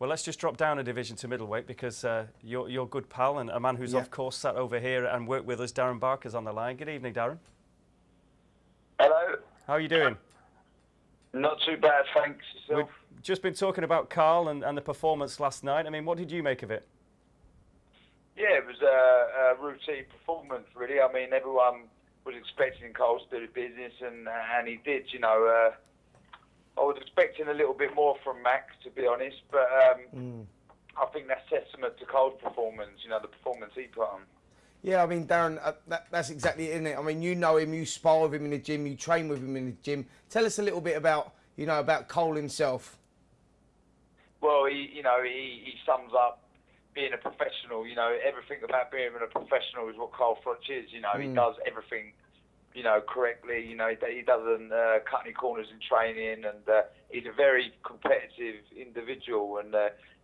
Well, let's just drop down a division to middleweight because your good pal and a man who's of course sat over here and worked with us, Darren Barker's on the line. Good evening, Darren. Hello. How are you doing? Not too bad, thanks. Yourself? We've just been talking about Carl and the performance last night. I mean, what did you make of it? Yeah, it was a routine performance, really. I mean, everyone was expecting Carl to do the business, and he did. You know, I was expecting a little bit more from Max, to be honest, but I think that's testament to Carl's performance. You know, the performance he put on. Yeah, I mean, Darren, that's exactly it, isn't it? I mean, you know him, you spar with him in the gym, you train with him in the gym. Tell us a little bit about, you know, about Carl himself. Well, he sums up being a professional. You know, everything about being a professional is what Carl Froch is. You know, he does everything, you know, correctly. You know, he doesn't cut any corners in training, and he's a very competitive individual. And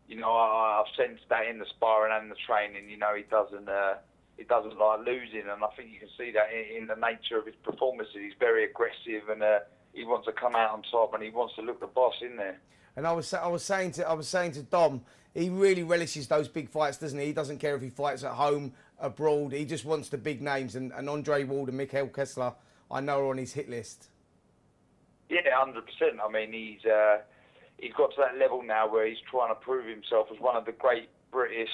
you know, I've sensed that in the sparring and the training. You know, he doesn't like losing, and I think you can see that in the nature of his performances. He's very aggressive, and he wants to come out on top, and he wants to look the boss in there. And I was saying to Dom, he really relishes those big fights, doesn't he? He doesn't care if he fights at home, abroad. He just wants the big names, and Andre Ward and Mikhail Kessler, I know, are on his hit list. Yeah, 100%. I mean, he's got to that level now where he's trying to prove himself as one of the great British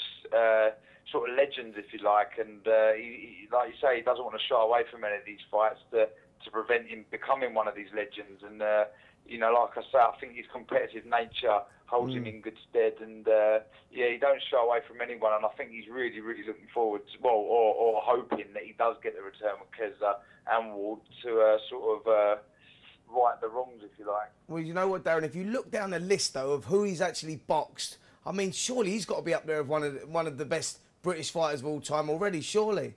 sort of legends, if you like. And he, like you say, he doesn't want to shy away from any of these fights to prevent him becoming one of these legends. And you know, like I say, I think his competitive nature holds him in good stead. And yeah, he don't shy away from anyone. And I think he's really, really looking forward to, well, or hoping that he does get the return with Kessler and Ward to sort of right the wrongs, if you like. Well, you know what, Darren? If you look down the list though of who he's actually boxed, I mean, surely he's got to be up there of one of the best British fighters of all time already, surely.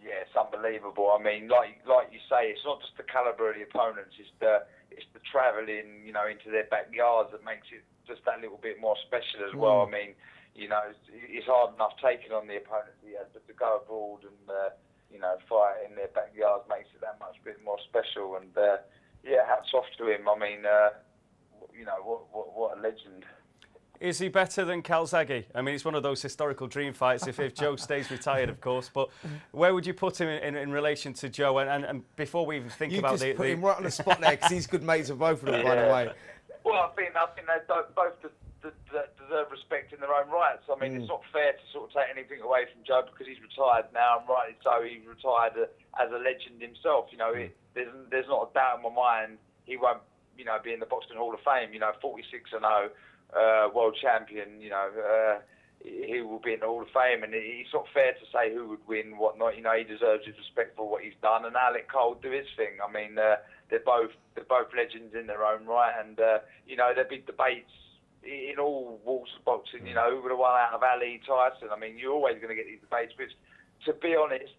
Yeah, it's unbelievable. I mean, like you say, it's not just the calibre of the opponents; it's the travelling, you know, into their backyards that makes it just that little bit more special as well. I mean, you know, it's hard enough taking on the opponents he has, but to go abroad and you know, fight in their backyards makes it that much bit more special. And yeah, hats off to him. I mean, you know, what a legend. Is he better than Calzaghe? I mean, it's one of those historical dream fights if Joe stays retired, of course. But where would you put him in relation to Joe? And before we even think about you just put him right on the spot there, because he's good mates with both of them, by the way. Well, I think they both deserve respect in their own rights. I mean, it's not fair to sort of take anything away from Joe because he's retired now, and rightly so, he's retired as a legend himself. You know, there's not a doubt in my mind he won't, you know, be in the Boxing Hall of Fame. You know, 46-0. World champion, you know, he will be in the Hall of Fame, and it's not fair to say who would win, whatnot. You know, he deserves his respect for what he's done, and I'll let Carl do his thing. I mean, they're both legends in their own right, and you know, there'll be debates in all walks of boxing. You know, who would have won out of Ali, Tyson? I mean, you're always going to get these debates, but to be honest,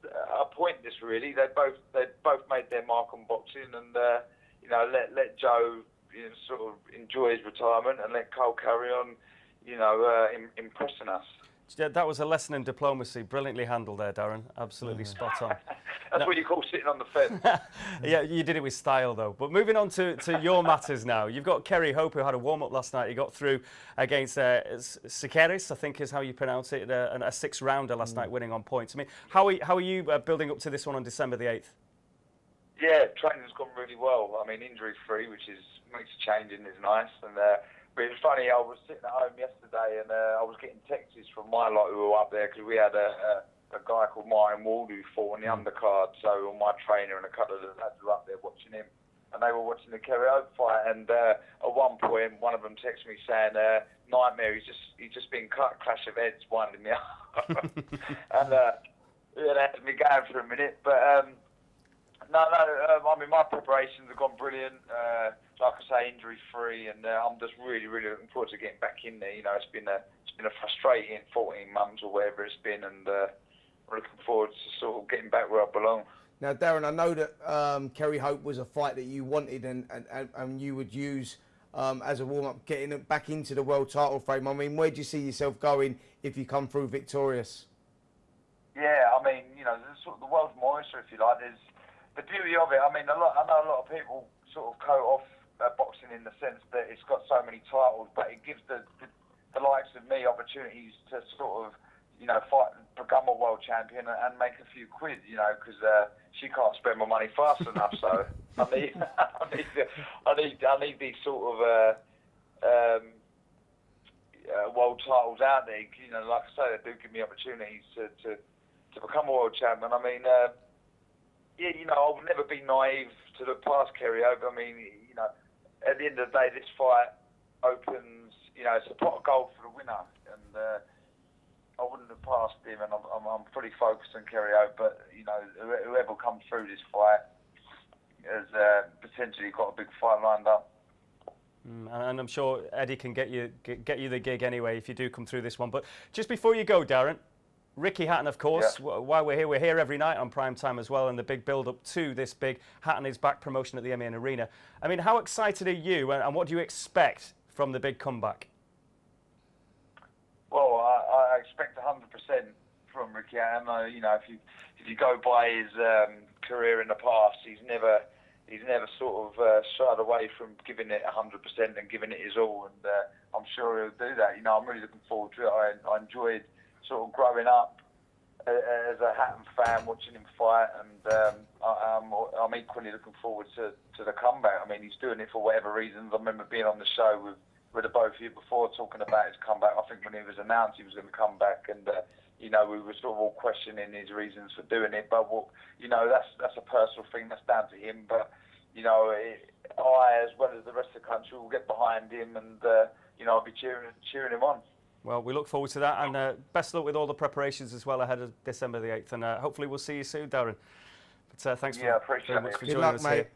pointless really. They both made their mark on boxing, and you know, let Joe, you know, sort of enjoy his retirement and let Carl carry on, you know, impressing us. Yeah, that was a lesson in diplomacy. Brilliantly handled there, Darren. Absolutely spot on. That's what you call sitting on the fence. Yeah, you did it with style, though. But moving on to your matters now. You've got Kerry Hope, who had a warm-up last night. He got through against Sikeris, I think is how you pronounce it, a 6-rounder last night, winning on points. I mean, how are you building up to this one on December the 8th? Yeah, training's gone really well. I mean, injury-free, which makes a change and is nice. And but it was funny, I was sitting at home yesterday and I was getting texts from my lot who were up there because we had a guy called Martin Ward who fought on the undercard. So my trainer and a couple of the lads were up there watching him, and they were watching the Kerry Hope fight. And at one point, one of them texted me saying, "Nightmare, he's just been cut, clash of heads, winding me up." And yeah, that had me going for a minute, but. No, I mean, my preparations have gone brilliant. Like I say, injury-free, and I'm just really, really looking forward to getting back in there. You know, it's been a frustrating 14 months or whatever it's been, and we're looking forward to sort of getting back where I belong. Now, Darren, I know that Kerry Hope was a fight that you wanted and you would use as a warm-up, getting it back into the world title frame. I mean, where do you see yourself going if you come through victorious? Yeah, I mean, you know, sort of the world's my oyster, if you like. There's the beauty of it. I mean, I know a lot of people sort of coat off boxing in the sense that it's got so many titles, but it gives the the likes of me opportunities to sort of, you know, fight, become a world champion and make a few quid, you know, because she can't spend my money fast enough. So I need these sort of world titles out there. You know, like I say, they do give me opportunities to become a world champion. I mean, yeah, you know, I will never be naive to look past Kerry Hope. I mean, you know, at the end of the day, this fight opens, you know, it's a pot of gold for the winner, and I wouldn't have passed him, and I'm pretty focused on Kerry Hope. But you know, whoever comes through this fight has potentially got a big fight lined up. And I'm sure Eddie can get you the gig anyway if you do come through this one. But just before you go, Darren, Ricky Hatton, of course, yeah. While we're here every night on prime time as well, and the big build-up to this big Hatton is Back promotion at the MEN Arena. I mean, how excited are you, and what do you expect from the big comeback? Well, I expect 100% from Ricky Hatton. You know, if you go by his career in the past, he's never sort of shied away from giving it 100% and giving it his all, and I'm sure he'll do that. You know, I'm really looking forward to it. I enjoyed sort of growing up as a Hatton fan, watching him fight, and I'm equally looking forward to the comeback. I mean, he's doing it for whatever reasons. I remember being on the show with the both of you before, talking about his comeback. I think when it was announced he was going to come back, and you know, we were sort of all questioning his reasons for doing it. But you know, that's a personal thing. That's down to him. But you know, I, as well as the rest of the country, will get behind him, and you know, I'll be cheering him on. Well, we look forward to that, and best of luck with all the preparations as well ahead of December the 8th, and hopefully we'll see you soon, Darren. But thanks very much for joining us here.